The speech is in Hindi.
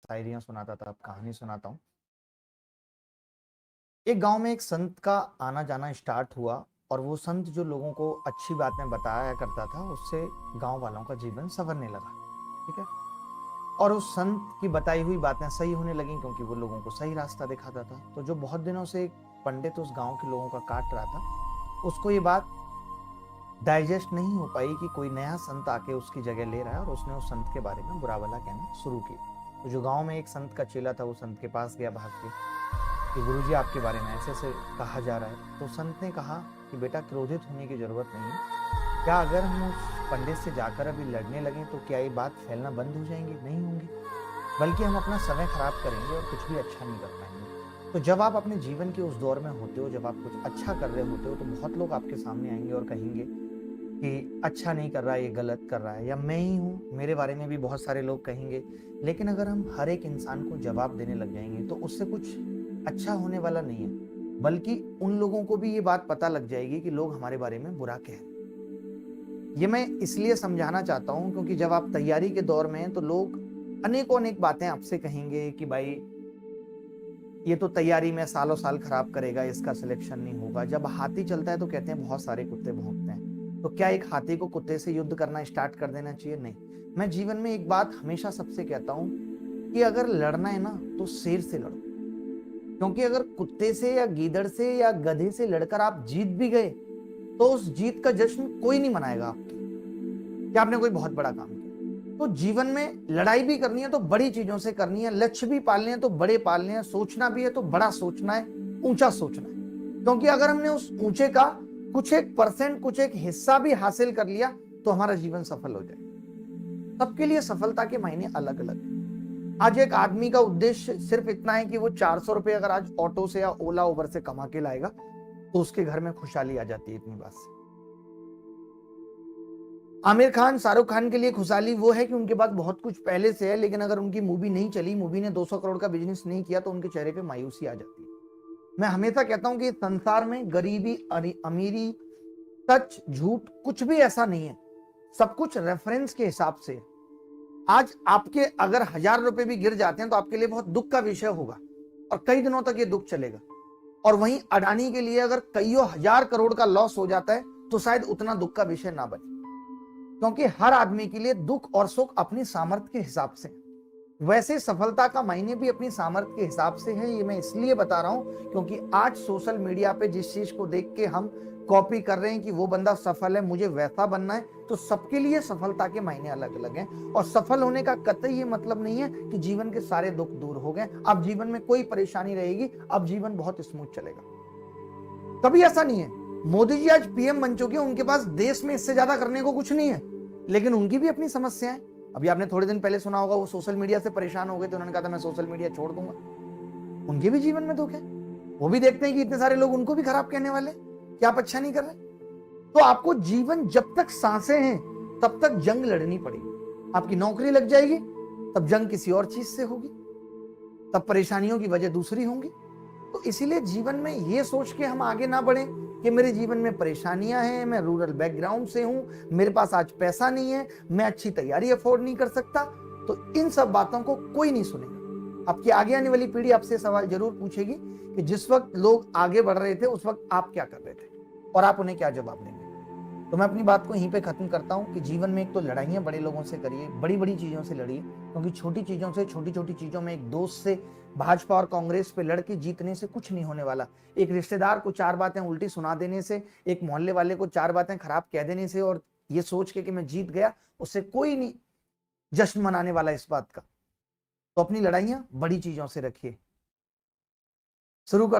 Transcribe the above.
शायरियाँ सुनाता था, अब कहानी सुनाता हूँ। एक गाँव में एक संत का आना-जाना स्टार्ट हुआ और वो संत जो लोगों को अच्छी बातें बताया करता था, उससे गाँव वालों का जीवन सँवरने लगा, ठीक है? और उस संत की बताई हुई बातें सही होने लगीं क्योंकि वो लोगों को सही रास्ता दिखाता था। तो जो बहुत दिनों से एक पंडित उस गाँव के लोगों का काट रहा था, उसको ये बात डाइजेस्ट नहीं हो पाई कि कोई नया संत आके उसकी जगह ले रहा है और उसने उस संत के बारे में बुरा-भला कहना शुरू किया। तो जो गाँव में एक संत का चेला था, वो संत के पास गया भाग के कि गुरुजी आपके बारे में ऐसे-ऐसे कहा जा रहा है। तो संत ने कहा कि बेटा क्रोधित होने की ज़रूरत नहीं है। क्या अगर हम उस पंडित से जाकर अभी लड़ने लगें तो क्या ये बात फैलना बंद हो जाएँगी? नहीं होंगी। बल्कि हम अपना समय खराब करेंगे और कुछ भी अच्छा नहीं कर पाएँगे। तो जब आप अपने जीवन के उस दौर में होते हो, जब आप कुछ अच्छा कर रहे होते हो, तो बहुत लोग आपके सामने आएँगे और कहेंगे कि अच्छा नहीं कर रहा है, ये गलत कर रहा है, या मैं ही हूँ, मेरे बारे में भी बहुत सारे लोग कहेंगे। लेकिन अगर हम हर एक इंसान को जवाब देने लग जाएँगे, तो उससे कुछ अच्छा होने वाला नहीं है, बल्कि उन लोगों को भी ये बात पता लग जाएगी कि लोग हमारे बारे में बुरा कह रहे हैं। ये मैं इसलिए समझाना चाहता हूँ क्योंकि जब आप तैयारी के दौर में हैं, तो लोग अनेकों-अनेक बातें आपसे कहेंगे कि भाई ये तो तैयारी में सालों-साल खराब करेगा, इसका सिलेक्शन नहीं होगा। जब हाथी चलता है तो कहते हैं बहुत सारे कुत्ते भौंकते हैं। तो क्या एक हाथी को कुत्ते से युद्ध करना स्टार्ट कर देना चाहिए? नहीं। मैं जीवन में एक बात हमेशा सबसे कहता हूँ कि अगर लड़ना है ना, तो शेर से लड़ो। क्योंकि अगर कुत्ते से या गीदड़ से या गधे से लड़कर आप जीत भी गए, तो उस जीत का जश्न कोई नहीं मनाएगा आपकी, कि आपने कोई बहुत बड़ा काम किया। तो जीवन में लड़ाई भी करनी है तो बड़ी चीजों से करनी है, लक्ष्य भी पालने हैं तो बड़े पालने हैं, सोचना भी है तो बड़ा सोचना है, ऊंचा सोचना है। क्योंकि अगर हमने उस ऊंचे का कुछ एक परसेंट, कुछ एक हिस्सा भी हासिल कर लिया, तो हमारा जीवन सफल हो जाए। सबके लिए सफलता के मायने अलग अलग है। आज एक आदमी का उद्देश्य सिर्फ इतना है कि वो 400 रुपए अगर आज ऑटो से या ओला उबर से कमा के लाएगा, तो उसके घर में खुशहाली आ जाती है इतनी बात से। आमिर खान, शाहरुख खान के लिए खुशहाली वो है कि उनके पास बहुत कुछ पहले से है, लेकिन अगर उनकी मूवी नहीं चली, मूवी ने 200 करोड़ का बिजनेस नहीं किया, तो उनके चेहरे पे मायूसी आ जाती है। मैं हमेशा कहता हूं कि संसार में गरीबी, अमीरी, सच, झूठ कुछ भी ऐसा नहीं है। सब कुछ रेफरेंस के हिसाब से है। आज आपके अगर 1000 रुपए भी गिर जाते हैं तो आपके लिए बहुत दुख का विषय होगा और कई दिनों तक ये दुख चलेगा। और वहीं अडानी के लिए अगर कईयों हजार करोड़ का लॉस हो जाता है, तो शायद उतना दुख का विषय ना बने। क्योंकि हर आदमी के लिए दुख और सुख अपनी सामर्थ्य के हिसाब से, वैसे सफलता का मायने भी अपनी सामर्थ्य के हिसाब से है। ये मैं इसलिए बता रहा हूं क्योंकि आज सोशल मीडिया पे जिस चीज को देख के हम कॉपी कर रहे हैं कि वो बंदा सफल है, मुझे वैसा बनना है, तो सबके लिए सफलता के मायने अलग अलग हैं। और सफल होने का कतई ये मतलब नहीं है कि जीवन के सारे दुख दूर हो गए, अब जीवन में कोई परेशानी रहेगी, अब जीवन बहुत स्मूथ चलेगा। कभी ऐसा नहीं है। मोदी जी आज पीएम बन चुके हैं, उनके पास देश में इससे ज्यादा करने को कुछ नहीं है, लेकिन उनकी भी अपनी समस्याएं। अभी आपने थोड़े दिन पहले सुना होगा, वो सोशल मीडिया से परेशान हो गए, तो उन्होंने कहा था मैं सोशल मीडिया छोड़ दूंगा। उनके भी जीवन में दुख है, वो भी देखते हैं कि इतने सारे लोग उनको भी खराब कहने वाले कि आप अच्छा नहीं कर रहे। तो आपको जीवन जब तक सांसें हैं तब तक जंग लड़नी पड़ेगी। आपकी नौकरी लग जाएगी तब जंग किसी और चीज से होगी, तब परेशानियों की वजह दूसरी होंगी। तो इसीलिए जीवन में ये सोच के हम आगे ना बढ़े कि मेरे जीवन में परेशानियां हैं, मैं रूरल बैकग्राउंड से हूं, मेरे पास आज पैसा नहीं है, मैं अच्छी तैयारी अफोर्ड नहीं कर सकता। तो इन सब बातों को कोई नहीं सुनेगा। आपकी आगे आने वाली पीढ़ी आपसे सवाल जरूर पूछेगी कि जिस वक्त लोग आगे बढ़ रहे थे उस वक्त आप क्या कर रहे थे, और आप उन्हें क्या जवाब देंगे। तो मैं अपनी बात को यहीं पे खत्म करता हूं कि जीवन में एक तो लड़ाइयां बड़े लोगों से करिए, बड़ी बड़ी चीजों से लड़िए, क्योंकि छोटी चीजों से, छोटी छोटी चीजों में, एक दोस्त से भाजपा और कांग्रेस पे लड़के जीतने से कुछ नहीं होने वाला। एक रिश्तेदार को 4 बातें उल्टी सुना देने से, एक मोहल्ले वाले को 4 बातें खराब कह देने से और ये सोच के कि मैं जीत गया, उससे कोई नहीं जश्न मनाने वाला इस बात का। तो अपनी लड़ाइयां बड़ी चीजों से रखिए। शुरू कर